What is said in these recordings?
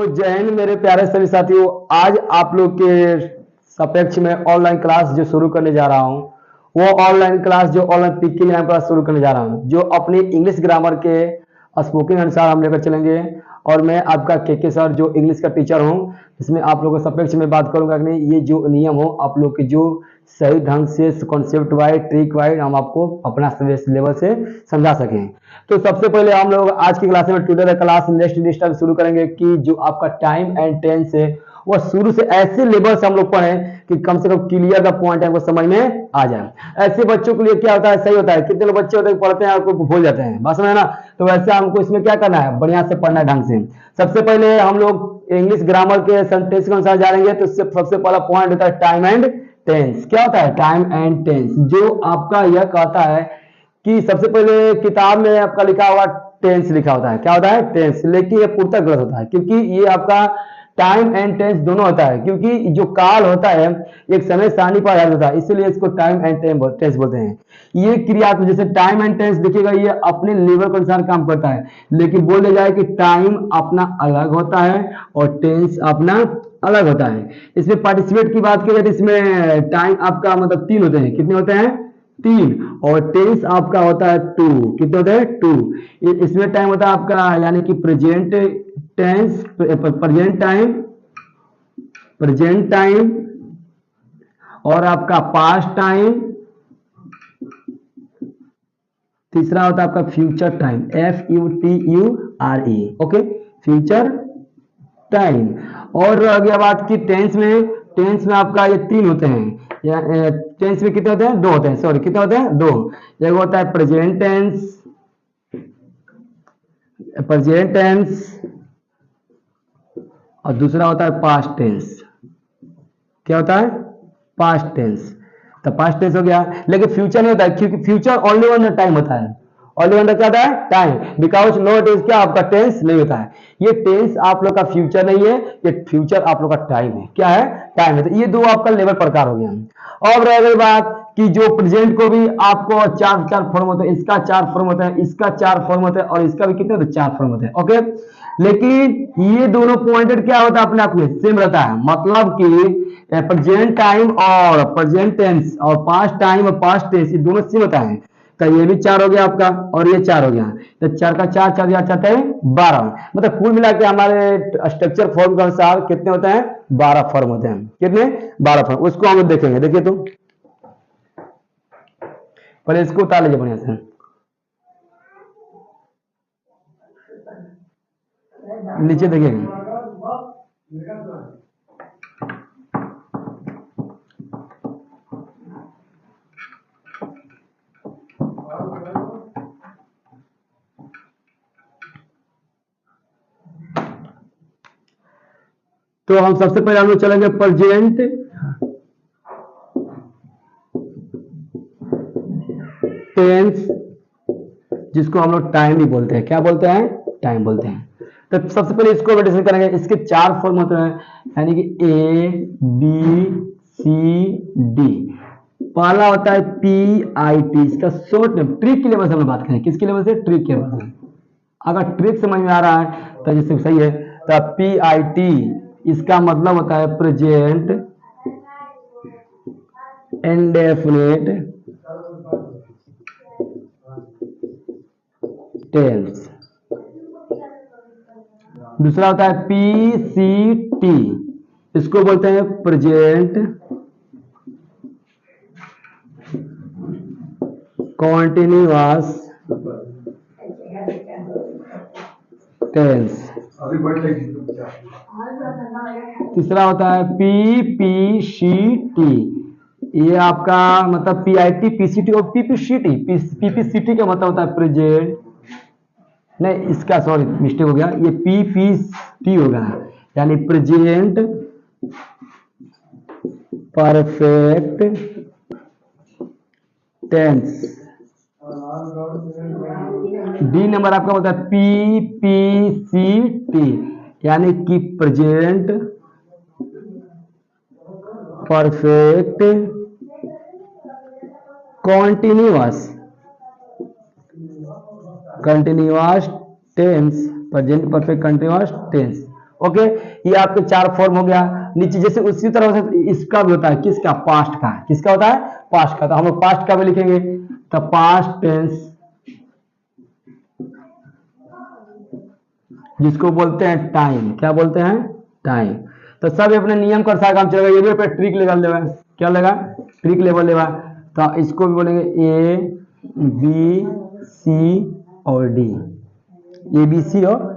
जय हिंद मेरे प्यारे सभी साथियों। आज आप लोग के सापेक्ष में ऑनलाइन क्लास जो शुरू करने जा रहा हूं, वो ऑनलाइन क्लास जो ऑनलाइन पीके नाम क्लास शुरू करने जा रहा हूं, जो अपनी इंग्लिश ग्रामर के स्पोकन अनुसार हम लेकर चलेंगे। और मैं आपका के सर जो इंग्लिश का टीचर हूं, इसमें आप लोगों के सापेक्ष में बात करूंगा कि नहीं, ये जो नियम हो आप लोग के जो सही ढंग से कॉन्सेप्ट वाइज ट्रिक वाइज हम आपको अपना लेवल से समझा सकें। तो सबसे पहले हम लोग आज की क्लास में today the class next digital शुरू करेंगे कि जो आपका टाइम एंड टेंस है वो शुरू से ऐसे लेवल से हम लोग पढ़ें कि कम से कम क्लियर का पॉइंट है वो समझ में आ जाए। ऐसे बच्चों के लिए क्या होता है, सही होता है, कितने लोग बच्चे होते हैं पढ़ते हैं आपको भूल जाते हैं, बात समझ ना। तो वैसे हमको इसमें क्या करना है, बढ़िया से पढ़ना है ढंग से। सबसे पहले हम लोग इंग्लिश ग्रामर के सेंटेंस के अनुसार जानेंगे। तो सबसे पहला पॉइंट होता है टाइम एंड टेंस। क्या होता है टाइम एंड टेंस? जो आपका यह कहता है कि सबसे पहले किताब में आपका लिखा हुआ टेंस लिखा होता है, क्या होता है टेंस, लेकिन ये पूर्णतः गलत होता है, क्योंकि ये आपका टाइम एंड टेंस दोनों होता है। क्योंकि जो काल होता है एक समय सारणी पर आधारित होता है, इसीलिए इसको टाइम एंड टेंस बोलते हैं। ये क्रियात्मक जैसे टाइम एंड टेंस देखिएगा, ये अपने लेवल के अनुसार काम करता है, लेकिन बोल जाए कि टाइम अपना अलग होता है और टेंस अपना अलग होता है। इसमें पार्टिसिपेट की बात करें तो इसमें टाइम आपका मतलब 3 होते हैं। कितने होते हैं? 3। और टेंस आपका होता है 2। कितने होते हैं? 2। इसमें टाइम होता है आपका यानी कि प्रेजेंट टेंस, प्रेजेंट टाइम और आपका पास्ट टाइम। तीसरा होता है आपका future time, FUTURE। Okay, future time. और अगर बात की टेंस में आपका ये 3 होते हैं। टेंस में कितने होते हैं? 2 होते हैं, सॉरी कितने होते हैं? 2। एक होता है प्रेजेंट टेंस और दूसरा होता है पास्ट टेंस। क्या होता है? Past tense. तो पास्ट टेंस हो गया, लेकिन फ्यूचर नहीं होता है, क्योंकि फ्यूचर ओनली वन टाइम होता है। ओनली वन क्या होता है? टाइम। बिकॉज नो टेंस क्या आपका टेंस नहीं होता है। ये टेंस आप लोग का फ्यूचर नहीं है, ये फ्यूचर आप लोग का टाइम है। क्या है? टाइम है। तो ये दो आपका लेवल प्रकार हो गया। और रह गई बात कि जो प्रेजेंट को भी आपको चार फॉर्म होते हैं, इसका 4 फॉर्म होता है, इसका 4 फॉर्म होता है और इसका भी कितने होते हैं? 4 फॉर्म होते हैं। ओके, लेकिन ये दोनों पॉइंटेड क्या होता है? अपने आप में सेम रहता है। मतलब कि प्रेजेंट टाइम और प्रेजेंट टेंस और पास्ट टाइम और पास्ट टेंस ये दोनों सेम होता है। तो ये भी 4 हो गया आपका और ये 4 हो गया। तो 4 का 4 4 चाहते हैं 12। मतलब कुल मिला के हमारे स्ट्रक्चर फॉर्म के अनुसार कितने होते हैं? 12 फॉर्म होते हैं। कितने? 12 फॉर्म। उसको हम लोग देखेंगे। देखिए तो पहले इसको उतार लीजिए बढ़िया से, नीचे देखिए। तो हम सबसे पहले हम लोग चलेंगे प्रेजेंट टेंस, जिसको हम लोग टाइम भी बोलते हैं। क्या बोलते हैं? टाइम बोलते हैं। तो सबसे पहले इसको डिस्कस करेंगे। इसके 4 फॉर्म होते हैं, यानी कि ABCD। पहला होता है PIT, इसका शॉर्ट नेम। ट्रिक के लेवल से हम लोग बात करें, किसके लेवल से? ट्रिक के लेवल से। अगर ट्रिक समझ में आ रहा है तो जैसे सही है। तो PIT इसका मतलब होता है प्रेजेंट इंडेफिनिट टेंस। दूसरा होता है PCT, इसको बोलते हैं प्रेजेंट कॉन्टिन्यूअस टेंस। तीसरा होता है PPCT, ये आपका मतलब PIT, PCT और PPCT का मतलब होता है प्रेजेंट, नहीं इसका सॉरी मिस्टेक हो गया, ये PPT होगा, यानी प्रेजेंट परफेक्ट टेंस। डी नंबर आपका होता है PPCT, यानी कि present perfect continuous tense, present perfect continuous tense. Okay, ये आपके 4 फॉर्म हो गया। नीचे जैसे उसी तरह से इसका भी होता है, किसका, पास्ट का। किसका होता है, पास्ट का। तो हम लोग पास्ट का भी लिखेंगे, तो पास्ट टेंस जिसको बोलते हैं टाइम। क्या बोलते हैं, टाइम। तो सब अपने नियम के अनुसार काम चलेगा। ये भी अपने ट्रिक लेवल लेगा, क्या लेगा, ट्रिक लेवल लेगा। तो इसको भी बोलेंगे ए बी सी और डी, ए बी सी और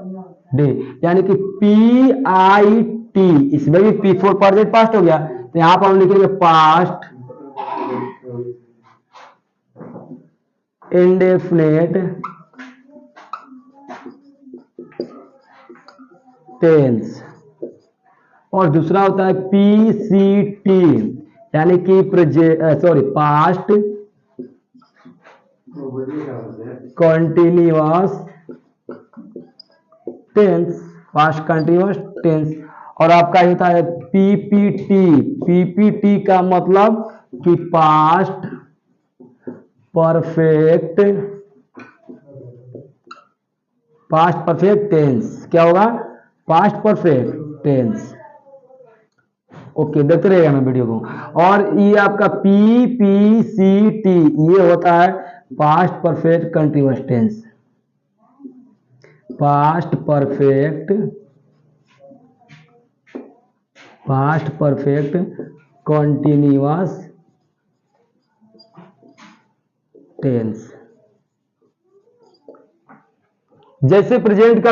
डी, यानी कि पी आई टी। इसमें भी पी फोर प्रेजेंट पास्ट हो गया, तो यहां पर हम लिखेंगे पास्ट इंडेफिनेट टेंस। और दूसरा होता है पी सी टी, यानी कि past continuous tense, past continuous tense. और आपका ये होता है पीपीटी। पीपीटी का मतलब कि past perfect, past perfect tense. क्या होगा, पास्ट परफेक्ट टेंस। ओके, देखते रहिएगा मैं वीडियो को। और ये आपका पी पी सी टी, ये होता है past perfect continuous tense. Past perfect continuous tense. जैसे प्रेजेंट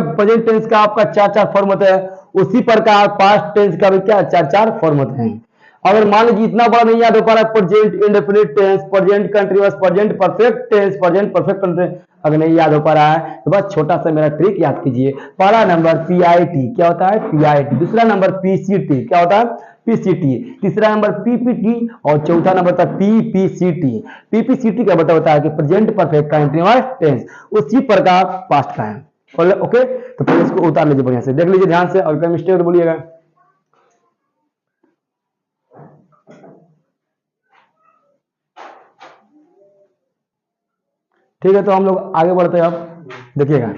टेंस का आपका 4 फॉर्म होता है, उसी प्रकार पास्ट टेंस का भी क्या 4 फॉर्म होते हैं। अगर मान लीजिए इतना बड़ा नहीं याद हो पा रहा, present indefinite tense, present continuous, present perfect tense, present perfect continuous, अगर नहीं याद हो पा रहा है तो बस छोटा सा मेरा ट्रिक याद कीजिए। पहला नंबर पीआईटी, क्या होता है, पीआईटी। दूसरा नंबर पीसीटी, क्या होता है, पीसीटी। तीसरा नंबर पीपीटी और चौथा नंबर था पीपीसीटी। पीपीसीटी का मतलब होता है कि प्रेजेंट परफेक्ट कंटिन्यूअस टेंस, उसी प्रकार पास्ट का है। ओके, तो पहले इसको उतार लीजिए बढ़िया से, देख लीजिए ध्यान से, और कोई मिस्टेक तो बोलिएगा। ठीक है, तो हम लोग आगे बढ़ते हैं। अब देखिएगा,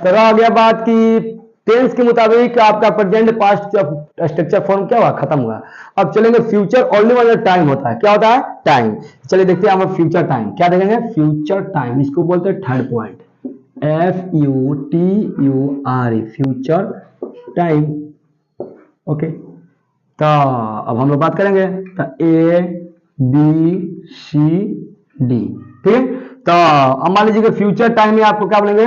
तो आ गया बात की टेंस के मुताबिक आपका प्रेजेंट पास्ट स्ट्रक्चर फॉर्म क्या हुआ, खत्म हुआ। अब चलेंगे फ्यूचर ओनली वाला टाइम होता है, क्या होता है, टाइम। चलिए देखते हैं हम फ्यूचर टाइम क्या देखेंगे, फ्यूचर टाइम, इसको बोलते हैं third point, FUTURE, future time. Okay, तो अब हम लोग बात करेंगे, तो ABCD, ठीक है। तो अब मान लीजिए कि फ्यूचर टाइम में आपको क्या बोलेंगे,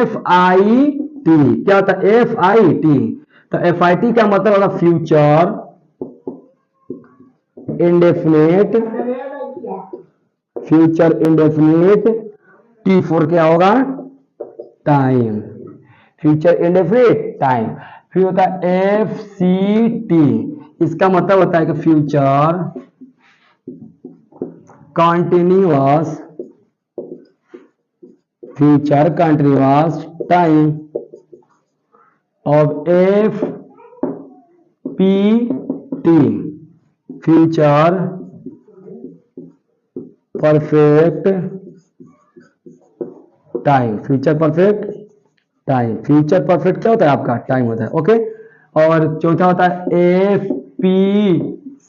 FIT। क्या होता है, FIT। तो FIT का मतलब होगा फ्यूचर इंडेफिनेट, T4 क्या होगा, टाइम, फ्यूचर इंडेफिनिट टाइम। फिर होता है FCT, इसका मतलब होता है कि फ्यूचर कंटिन्यूअस टाइम। और FPT, future perfect time, future perfect क्या होता है आपका, टाइम होता है। ओके, और चौथा होता है FPCT,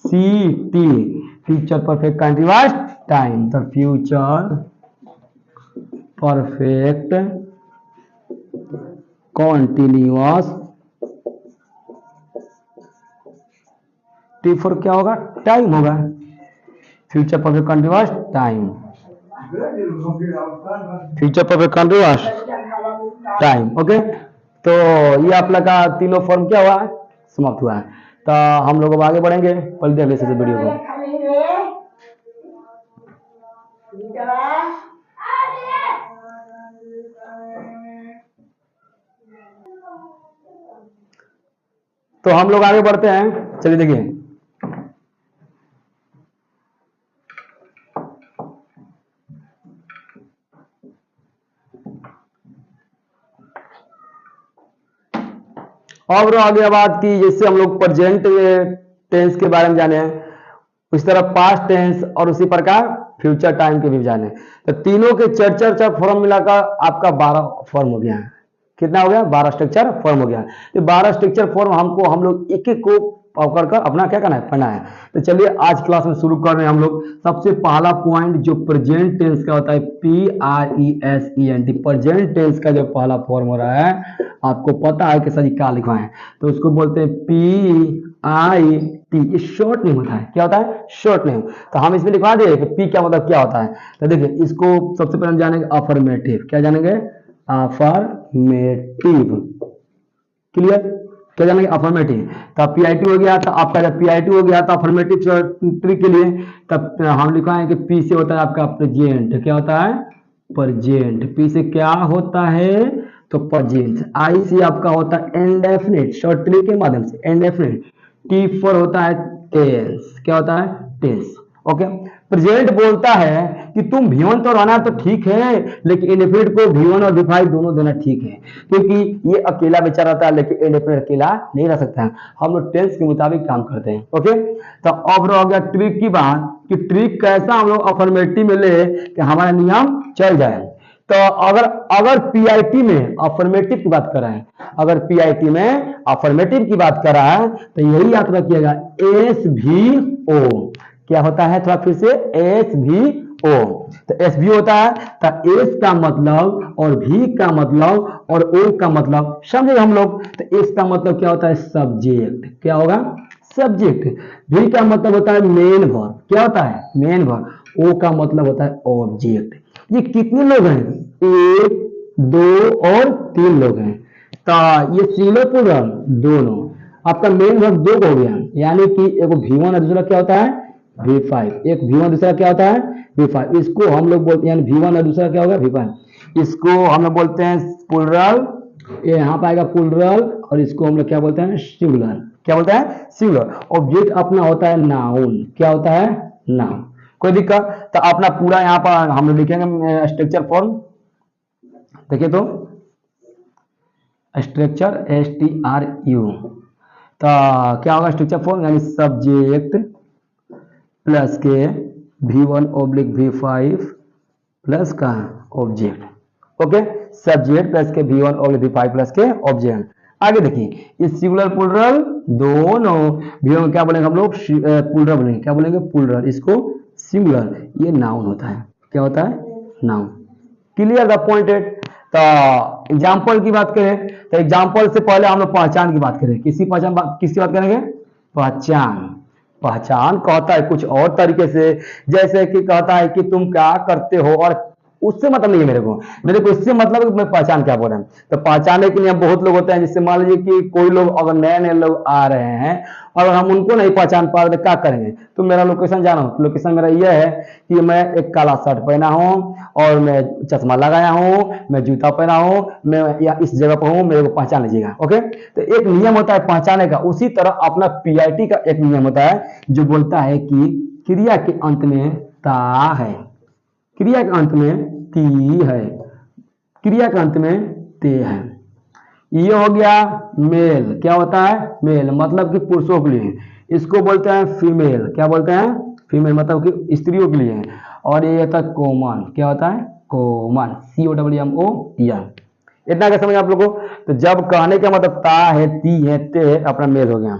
future perfect continuous time. The future perfect continuous, T4 क्या होगा, टाइम होगा, future perfect continuous time, okay. तो ये आप लोग का तीनों फॉर्म क्या हुआ है, समाप्त हुआ है। तो हम लोग अब आगे बढ़ेंगे, पहले देख लेते वीडियो को। तो हम लोग आगे बढ़ते हैं, चलिए देखिए, और आगे बात की, जैसे हम लोग प्रेजेंट टेंस के बारे में जाने हैं, उस तरह पास्ट टेंस और उसी प्रकार फ्यूचर टाइम के भी जाने। तो तीनों के चर्चा फॉर्म मिलाकर आपका 12 फॉर्म हो गया है। कितना हो गया? 12 स्ट्रक्चर फॉर्म हो गया। तो 12 स्ट्रक्चर फॉर्म हमको हम लोग एक एक को पकड़ कर अपना क्या करना है? पढ़ना है। तो चलिए आज क्लास में शुरू कर रहे हैं हम लोग। सबसे पहला पॉइंट जो प्रेजेंट टेंस का होता है, PRESENT, प्रेजेंट टेंस का जो पहला फॉर्म हो रहा है, आपको पता है कि सर क्या लिखवाएं, तो उसको बोलते हैं PIT। ये शॉर्ट नेम होता है। क्या होता है? Short name. तो हम इसमें लिखवा दें कि पी क्या मतलब क्या होता है। तो देखिए, इसको सबसे पहले हम जानेंगे अफर्मेटिव। क्या जानेंगे? अफर्मेटिव। क्लियर? क्या जानेंगे? अफर्मेटिव। तब PIT हो गया। तो आपका जब PIT हो गया तो अफर्मेटिव ट्रिक के लिए तब हम लिखवाएं कि पी से होता है आपका प्रेजेंट। क्या होता है? प्रेजेंट। पी से क्या होता है? तो प्रेजेंट। आई से आपका होता है इंडेफिनिट, शॉर्ट ट्रिक के माध्यम से इंडेफिनिट। टी फॉर होता है टेंस। क्या होता है? टेंस। ओके। प्रेजेंट बोलता है कि तुम V1 तो रहना तो ठीक है, लेकिन इंडेफिनिट को V1 और V5 दोनों देना ठीक है, क्योंकि ये अकेला बेचारा रहता है, लेकिन इंडेफिनिट अकेला नहीं रह सकता है। हम लोग टेंस के मुताबिक काम करते हैं। ओके। तो अब हो गया ट्रिक की बात कि ट्रिक कैसा हम लोग अफर्मेटिव में ले कि हमारा नियम चल जाए। तो अगर अगर PIT में अफर्मेटिव की बात कर रहे हैं, अगर PIT में अफर्मेटिव की बात कर रहा है, तो यही याद रखिएगा, SVO। क्या होता है? थोड़ा फिर से, SVO। तो SV होता है, तो S का मतलब और V का मतलब और O का मतलब समझे हम लोग। तो S का मतलब क्या होता है? सब्जेक्ट। क्या होगा? सब्जेक्ट। V का मतलब होता है मेन वर्ब। क्या होता है? Main verb. O का मतलब होता है ऑब्जेक्ट। ये कितने लोग हैं? 1, 2 और 3 लोग हैं। तो ये सिंगुलर प्लूरल दोनों। आपका मेन वर्ब 2 हो गया, यानी कि एक V1 और दूसरा क्या होता है? V5। एक V1 दूसरा क्या होता है? V5। इसको हम लोग बोलते हैं, यानी V1 और दूसरा क्या होगा? V5। इसको हम लोग बोलते हैं प्लूरल। ये यहाँ पर आएगा प्लूरल, और इसको हम लोग क्या बोलते हैं? सिंगुलर। क्या बोलते हैं? सिंगुलर। ऑब्जेक्ट अपना होता है नाउन। क्या होता है? नाउन। कोई दिक्कत? तो अपना पूरा यहाँ पर हम लोग लिखेंगे स्ट्रक्चर फॉर्म। देखिए तो स्ट्रक्चर STRU। तो क्या होगा स्ट्रक्चर फॉर्म? यानी सब्जेक्ट प्लस के V1/V5 प्लस का ऑब्जेक्ट। ओके। सब्जेक्ट प्लस के V1/V5 प्लस के ऑब्जेक्ट। आगे देखिए, ये सिंगुलर प्लूरल दोनों। V1 में क्या बोलेंगे हम लोग? प्लूरल बोलेंगे। क्या बोलेंगे? प्लूरल। इसको सिंगुलर। ये नाउन होता है। क्या होता है? नाउन। Clear the pointed? तो एग्जाम्पल की बात करें, तो एग्जाम्पल से पहले हम लोग पहचान की बात करें। किसी बात करेंगे? पहचान। पहचान कहता है कुछ और तरीके से, जैसे कि कहता है कि तुम क्या करते हो, और उससे मतलब नहीं है मेरे को इससे मतलब है कि मैं पहचान क्या बोल रहा हूं। तो पहचानने के लिए बहुत लोग होते हैं, जिससे मान लीजिए कि कोई लोग अगर नए नए लोग आ रहे हैं और हम उनको नहीं पहचान पा रहे तो क्या करेंगे? तो मेरा लोकेशन जाना हो, लोकेशन मेरा यह है कि मैं एक काला शर्ट पहना हूं और मैं चश्मा लगाया हूं, मैं जूता पहना हूं, मैं या इस जगह पर हूं, मेरे को पहचान लीजिएगा। ओके। तो एक नियम होता है पहचाने का। उसी तरह अपना PIT का एक नियम होता है जो बोलता है कि क्रिया के अंत में ता है, क्रिया के अंत में ती है, क्रिया के अंत में ते है। ये हो गया मेल। क्या होता है? मेल मतलब कि पुरुषों के लिए। इसको बोलते हैं फीमेल। क्या बोलते हैं? फीमेल मतलब कि स्त्रियों के लिए। और ये होता है कॉमन। क्या होता है? कॉमन। COMMON। इतना क्या समझ आप लोगों को? तो जब कहने का मतलब ता है, ती है, ते है, अपना मेल हो गया।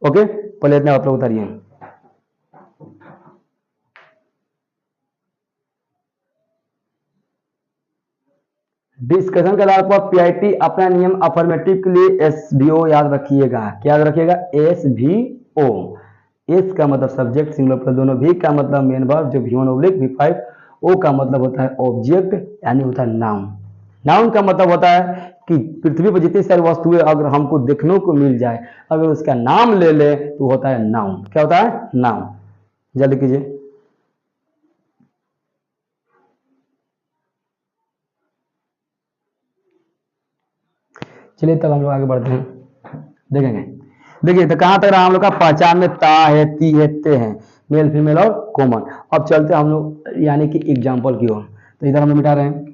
ओके। पहले इतना आप लोग उतारिए। डिस्कशन के आधार पर PIT अपना नियम अफर्मेटिव के लिए SVO याद रखिएगा। क्या याद रखिएगा? SVO। S का मतलब सब्जेक्ट सिंगुलर प्लस दोनों, V का मतलब मेन वर्ब जो V1/V5, O का मतलब होता है ऑब्जेक्ट, यानी होता है नाउन। नाउन का मतलब होता है कि पृथ्वी पर जितनी सारी वस्तुएं अगर हमको देखने को मिल जाए, अगर उसका नाम ले ले तो होता है नाउन। क्या होता है? नाउन। जल्दी कीजिए। चलिए तब हम लोग आगे बढ़ते हैं, देखेंगे। देखिए तो कहां तक रहा हम लोग का? पहचान में ता है, ती है, ते है, मेल फीमेल और कॉमन। अब चलते हम लोग यानी कि एग्जाम्पल की ओर। तो इधर हम लोग मिटा रहे हैं।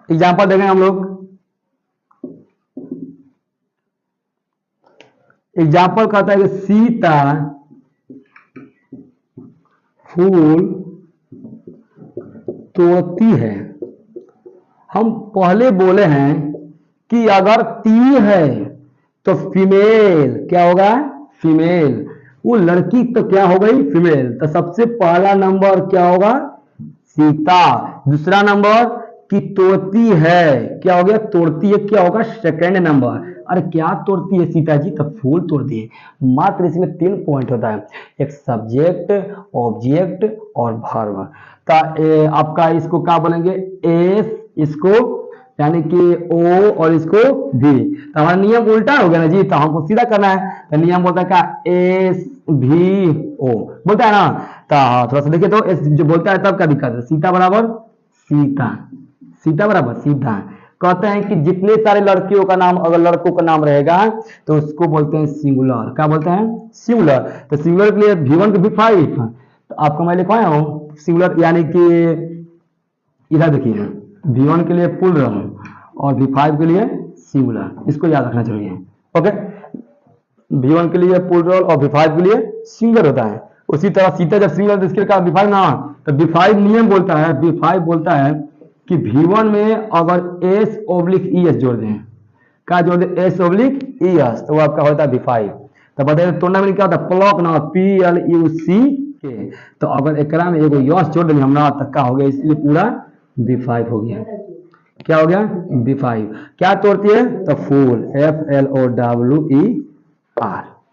एग्जाम्पल देखें हम लोग। एग्जाम्पल कहता है कि सीता फूल तोड़ती है। हम पहले बोले हैं कि अगर ती है तो फीमेल क्या होगा, फीमेल। वो लड़की तो क्या हो गई, फीमेल। तो सबसे पहला नंबर क्या होगा, सीता। दूसरा नंबर कि तोड़ती है, क्या हो गया, तोड़ती है, क्या होगा, सेकंड नंबर। अरे क्या तोड़ती है सीता जी, तो फूल तोड़ती है। मात्र इसमें 3 पॉइंट होता है, एक सब्जेक्ट, ऑब्जेक्ट और वर्ब। तो आपका इसको क्या बोलेंगे, एस, इसको यानी कि ओ और इसको भी। तो हमारा नियम उल्टा हो गया ना जी, तो हमको सीधा करना है। तो नियम बोलता है क्या, एस भी ओ बोलता है ना। तो थोड़ा सा देखिए, तो एस जो बोलता है तब क्या दिक्कत है, सीता बराबर सीता, सीता बराबर सीता। कहते हैं कि जितने सारे लड़कियों का नाम अगर लड़कों का नाम रहेगा तो उसको बोलते हैं सिंगुलर। क्या बोलते हैं, सिंगुलर। तो सिंगुलर के लिए V1 के V5, तो आपको मैं लिखवाया हूँ सिंगुलर, यानी कि इधर देखिए, V1 के लिए प्लूरल और V5 के लिए सिंगुलर, इसको याद रखना चाहिए। ओके, V1 के लिए प्लूरल और V5 के लिए सिंगुलर होता है। उसी तरह सीता जब सिंगुलर तो इसके लिए V5 ना, तो V5 नियम बोलता है, V5 बोलता है कि V1 में अगर एस ओब्लिक ई एस जोड़ दें, क्या जोड़ दें, एस ओब्लिक ई एस, तो वो आपका होता है V5। तो बताइए तोड़ना में क्या होता है, प्लॉक ना, PLUC के। तो अगर एकरा में एगो यस जोड़ देंगे हम ना, तो क्या हो गया, इसलिए पूरा V5 हो गया। क्या हो गया, V5। क्या तोड़ती है, तो फूल, FLOWER।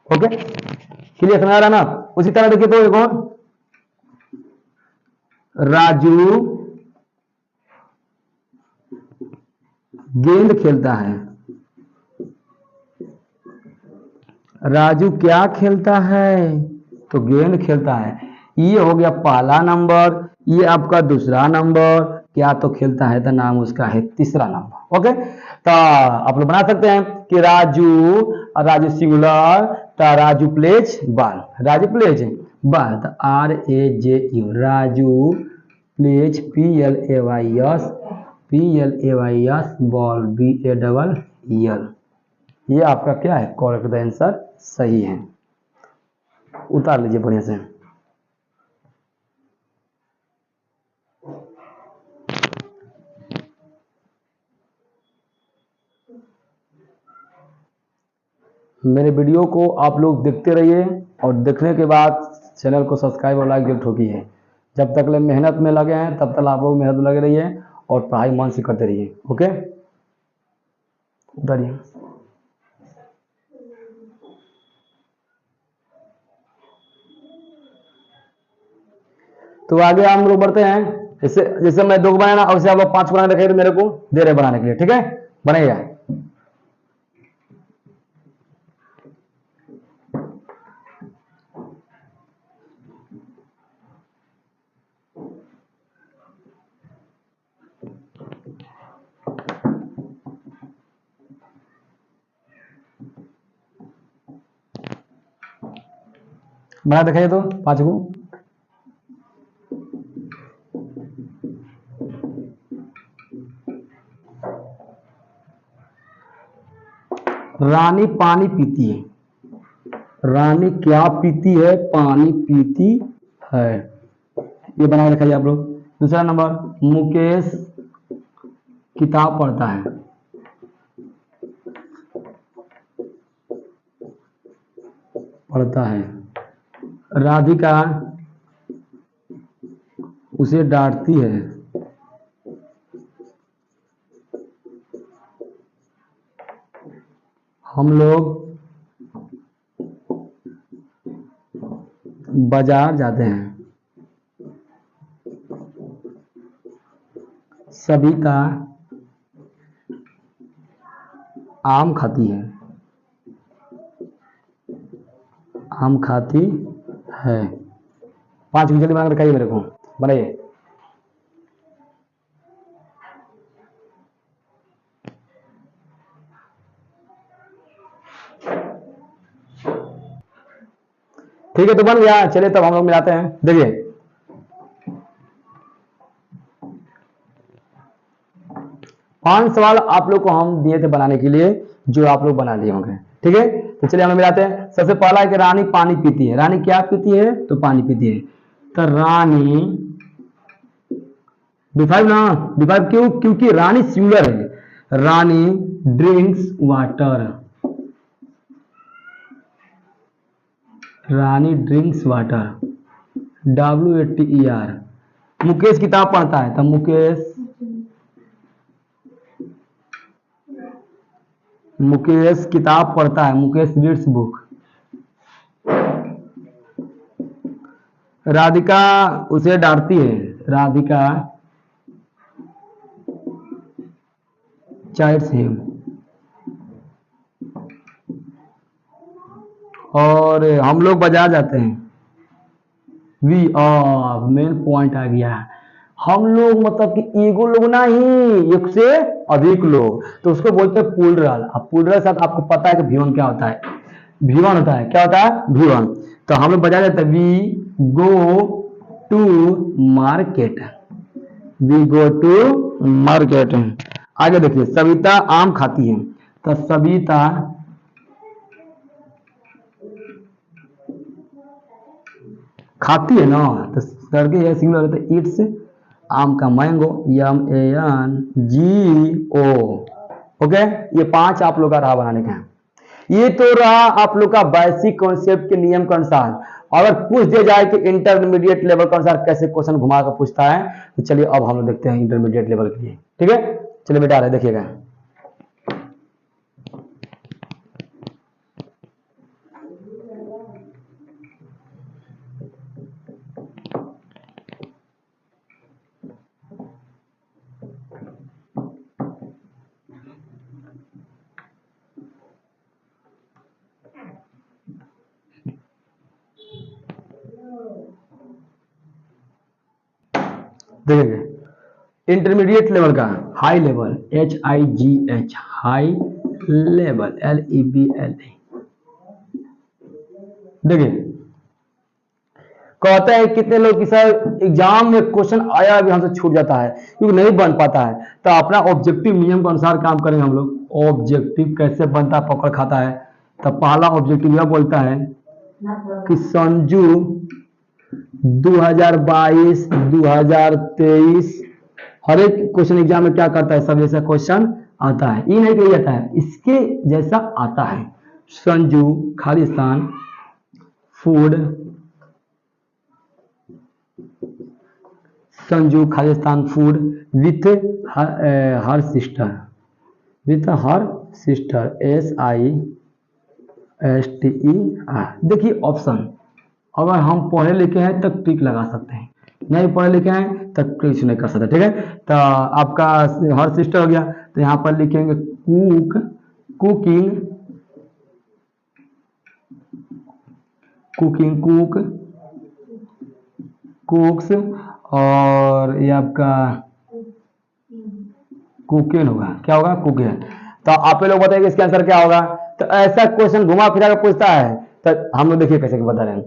ओके, क्लियर, समझ आ रहा ना। उसी तरह देखिए तो एक और, राजू गेंद खेलता है। राजू क्या खेलता है, तो गेंद खेलता है। ये हो गया पहला नंबर, ये आपका दूसरा नंबर, क्या तो खेलता है तो नाम उसका है तीसरा नंबर। ओके, तो आप लोग बना सकते हैं कि राजू, राजू सिंगुलर, तो Raju plays ball, Raju plays ball, तो RAJU, Raju plays PLAYS, ball BALL। ये आपका क्या है, करेक्ट आंसर सही है। उतार लीजिए बढ़िया से। मेरे वीडियो को आप लोग देखते रहिए और देखने के बाद चैनल को सब्सक्राइब और लाइक जरूर ठोकिए। जब तक ले मेहनत में लगे हैं तब तक आप लोग मेहनत में लगे रहिए और पढ़ाई मन से करते रहिए। ओके, उतारिए। तो आगे हम लोग बढ़ते हैं। जैसे जैसे मैं 2 बनाना, और से आप लोग 5 बनाने रखे, तो मेरे को दे रहे बनाने के लिए, ठीक है, बनाइएगा। बना दिखाइए तो 5 को। रानी पानी पीती है, रानी क्या पीती है, पानी पीती है। ये बना दिखाइए आप लोग। दूसरा नंबर, मुकेश किताब पढ़ता है, पढ़ता है। राधिका उसे डांटती है, हम लोग बाजार जाते हैं। सविता आम खाती है, आम खाती है। 5 जल्दी बना कर दिखाइए मेरे को, बनाइए। ठीक है, तो बन गया। चलिए तब हम लोग मिलाते हैं। देखिए 5 सवाल आप लोग को हम दिए थे बनाने के लिए, जो आप लोग बना लिए होंगे। ठीक है, तो चलिए हम लोग मिलाते हैं। सबसे पहला है कि रानी पानी पीती है। रानी क्या पीती है? तो पानी पीती है। तो रानी B5 ना, B5 क्यों? क्योंकि रानी सिंगुलर है। रानी ड्रिंक्स वाटर। रानी ड्रिंक्स वाटर, WATER। मुकेश किताब पढ़ता है, तो मुकेश किताब पढ़ता है। Mukesh reads book. राधिका उसे डांटती है। राधिका चाइट्स हिम। और हम लोग बाजार जाते हैं। वी मेन पॉइंट आ गया। हम लोग मतलब कि एगो लोग नहीं, एक से अधिक लोग, तो उसको बोलते हैं प्लूरल। अब प्लूरल साथ आपको पता है कि V1 क्या होता है? V1 होता है। क्या होता है? V1। तो हम लोग बाजार जाते हैं। We go to market. We go to market. आगे देखिए, सविता आम खाती है। तो सविता खाती है ना, तो करके ये सिंगुलर होता है। इट्स आम का मैंगो, MANGO। ओके, ये 5 आप लोग का रहा बनाने का। ये तो रहा आप लोग का बेसिक कॉन्सेप्ट के नियम के अनुसार। अगर पूछ दिया जाए कि इंटरमीडिएट लेवल के अनुसार कैसे क्वेश्चन घुमा कर पूछता है, तो चलिए अब हम लोग देखते हैं इंटरमीडिएट लेवल के लिए। ठीक है, चलिए बेटा रहे देखिएगा। देखिए, इंटरमीडिएट लेवल का high level, HIGH, high level, LEVEL। देखिए, कहता है कितने लोग कि सर एग्जाम में क्वेश्चन आया भी हमसे छूट जाता है क्योंकि नहीं बन पाता है। तो अपना ऑब्जेक्टिव नियम के अनुसार काम करेंगे हम लोग। ऑब्जेक्टिव कैसे बनता है, पकड़ खाता है। तो पहला ऑब्जेक्टिव यह बोलता है कि संजू 2022 2023 हर एक क्वेश्चन एग्जाम में क्या करता है, सब जैसा क्वेश्चन आता है। ये नहीं कही जाता है, इसके जैसा आता है। Sanju Khalistan food, Sanju Khalistan food with her sister, with her sister, SISTER। देखिए ऑप्शन, अगर हम पढ़े लिखे हैं तब टिक लगा सकते हैं, नहीं पढ़े लिखे हैं तब कुछ नहीं कर सकते। ठीक है, तो आपका हर सिस्टर हो गया, तो यहाँ पर लिखेंगे कुक, कुकिंग, कुकिंग, कुक, कुक्स, और ये आपका कुकिंग होगा। क्या होगा? कुकिंग। तो आप लोग बताइए इसका आंसर क्या होगा। तो ऐसा क्वेश्चन घुमा फिरा कर पूछता है, तो हम लोग देखिए कैसे बता रहे हैं।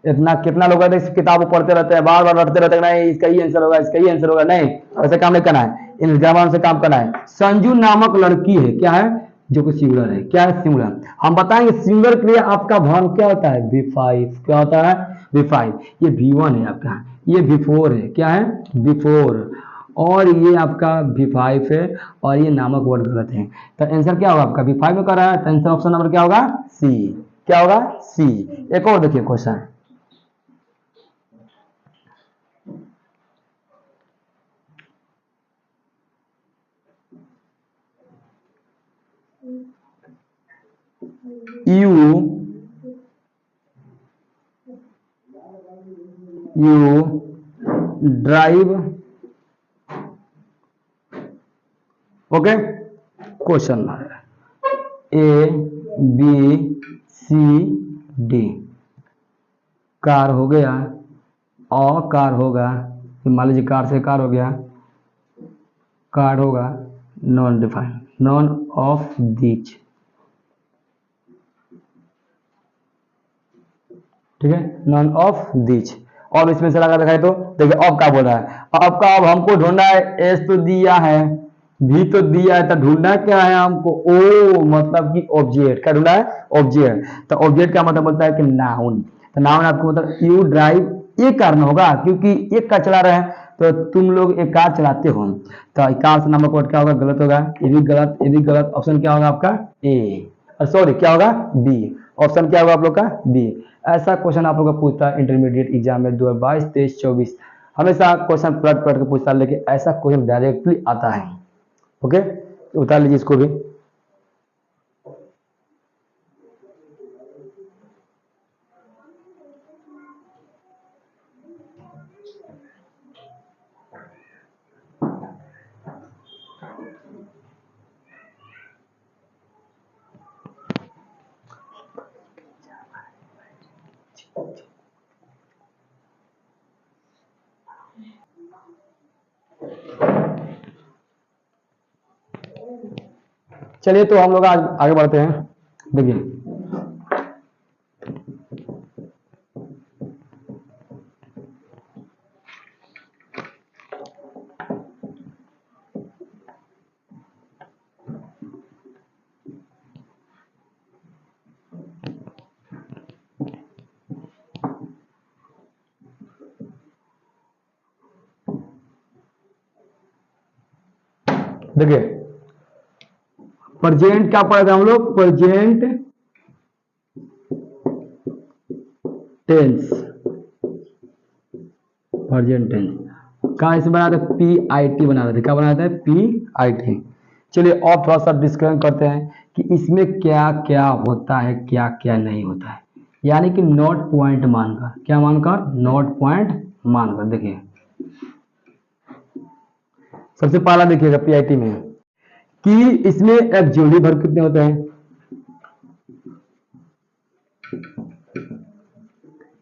इतना कितना लोग इस किताब को पढ़ते रहते हैं, बार बार पढ़ते रहते हैं, नहीं इसका ही आंसर होगा, इसका ही आंसर होगा। नहीं, ऐसे काम नहीं करना है, इन ग्रामर से काम करना है। संजू नामक लड़की है, क्या है? जो कि सिंगुलर है। क्या है? सिंगुलर। हम बताएंगे सिंगुलर के लिए आपका भाग क्या होता है? V5। क्या होता है? V5। ये V1 है आपका, ये V4 है। क्या है? V4। और ये आपका V5 है, और ये नामक वर्ड गलत है। तो आंसर क्या होगा आपका? V5 में कर रहा है, तो आंसर ऑप्शन नंबर क्या होगा? C। क्या होगा? C। एक और देखिए question, you drive, okay. Question ABCD, car हो गया, और कार होगा, मान लीजिए कार से कार हो गया, कार होगा, non defined, none of these. ठीक है, नॉन ऑफ दीज। और इसमें से लगा दिखाए तो देखिए अब क्या बोल रहा है। अब का अब हमको ढूंढना है, एस तो दिया है, भी तो दिया है, तो ढूंढना क्या है हमको? ओ मतलब कि ऑब्जेक्ट, क्या ढूंढना है? ऑब्जेक्ट। तो ऑब्जेक्ट का मतलब होता है कि नाउन। तो नाउन आपको मतलब यू ड्राइव, ये कारण होगा क्योंकि एक कार चला रहे हैं, तो तुम लोग एक कार चलाते हो। तो कार से नंबर कोड क्या होगा? गलत होगा, ये भी गलत, ये भी गलत। ऑप्शन क्या होगा आपका? ए। सॉरी, क्या होगा? बी। ऑप्शन क्या होगा आप लोग का? बी। ऐसा क्वेश्चन आप लोग का पूछता है इंटरमीडिएट एग्जाम में 2022, 23, 24, हमेशा क्वेश्चन पलट पलट के पूछता है, लेकिन ऐसा क्वेश्चन डायरेक्टली आता है। ओके, उतार लीजिए इसको भी। चलिए तो हम लोग आज आगे बढ़ते हैं। देखिए, देखिए प्रेजेंट क्या पढ़ा था हम लोग? प्रेजेंट टेंस, प्रेजेंट टेंस कहाँ इसे बनाते हैं? पी आई टी बनाते थे। क्या बनाते हैं? P I T. चलिए और थोड़ा सा डिस्कशन करते हैं कि इसमें क्या क्या होता है, क्या क्या नहीं होता है। यानी कि नोट पॉइंट मानकर, क्या मानकर? नोट पॉइंट मानकर। देखिए सबसे पहला देखिएगा पीआईटी में कि इसमें एक्सक्लूसिव वर्ब कितने होते हैं?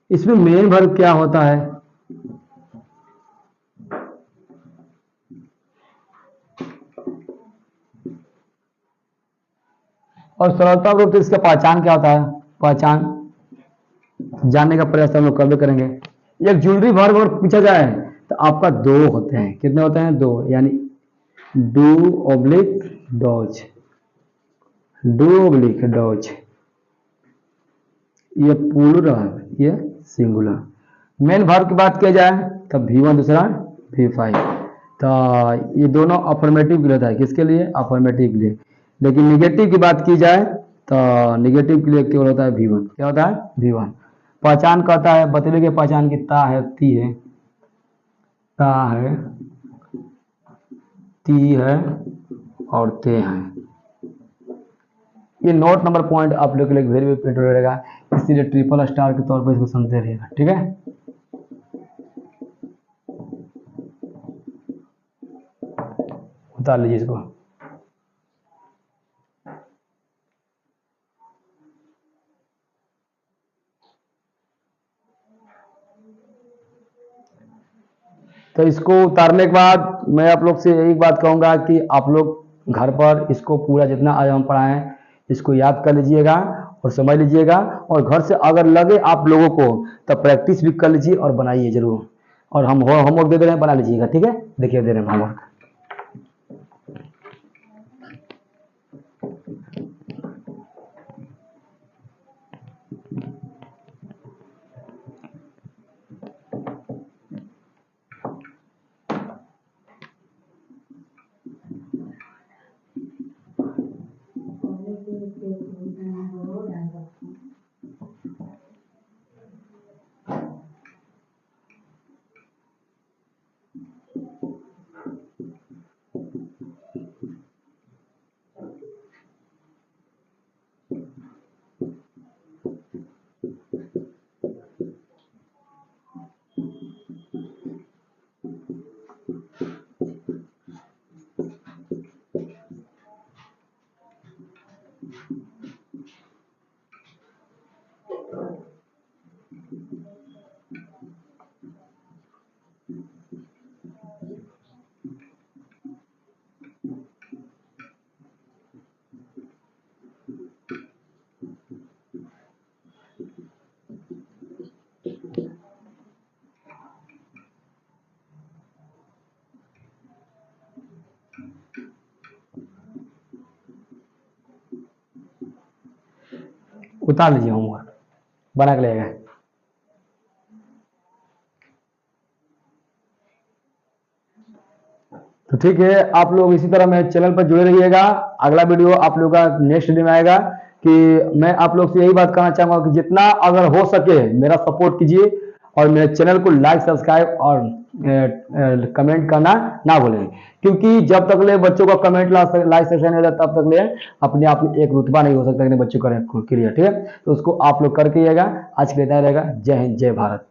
इसमें मेन वर्ब क्या होता है? और सरलता रूप से इसका पहचान क्या होता है? पहचान जानने का प्रयास हम लोग कभी करेंगे। एक ज्वेलरी वर्ब और पूछा जाए तो आपका दो होते हैं। कितने होते हैं? दो। यानी do oblique does, do oblique does, ये प्लूरल, ये सिंगुलर। मेन वर्ब की बात किया जाए तब V1 दूसरा V5। तो ये दोनों अफर्मेटिव के लिए होता है। किसके लिए? अफर्मेटिव के लिए। लेकिन निगेटिव की बात की जाए तो निगेटिव के लिए केवल होता है V1। क्या होता है? V1। पहचान कहता है, बतले की पहचान की ता है, ती है, ता है, ती है और ते हैं। ये नोट नंबर पॉइंट आप लोग के लिए वेरी इंपॉर्टेंट रहेगा, इसीलिए ट्रिपल स्टार के तौर पर इसको समझते रहिएगा। ठीक है, उतार लीजिए इसको। तो इसको उतारने के बाद मैं आप लोग से यही बात कहूंगा कि आप लोग घर पर इसको पूरा जितना आज हम पढ़ाएं इसको याद कर लीजिएगा और समझ लीजिएगा। और घर से अगर लगे आप लोगों को तो प्रैक्टिस भी कर लीजिए और बनाइए जरूर। और हम होमवर्क दे दे रहे हैं, बना लीजिएगा। ठीक है, देखिए दे रहे हैं होमवर्क। उतार लीजिए होमवर्क बना के लेगा। तो ठीक है, आप लोग इसी तरह मेरे चैनल पर जुड़े रहिएगा। अगला वीडियो आप लोग का नेक्स्ट वीडियो में आएगा। कि मैं आप लोग से यही बात कहना चाहूंगा कि जितना अगर हो सके मेरा सपोर्ट कीजिए और मेरे चैनल को लाइक सब्सक्राइब और कमेंट करना ना भूलें, क्योंकि जब तक ले बच्चों का कमेंट लाइक सेक्शन हो जाता तब तक ले अपने आप में एक रुतबा नहीं हो सकता बच्चों का क्लियर। ठीक है, तो उसको आप लोग करके आइएगा। आज के लिए इतना रहेगा। जय हिंद, जय भारत।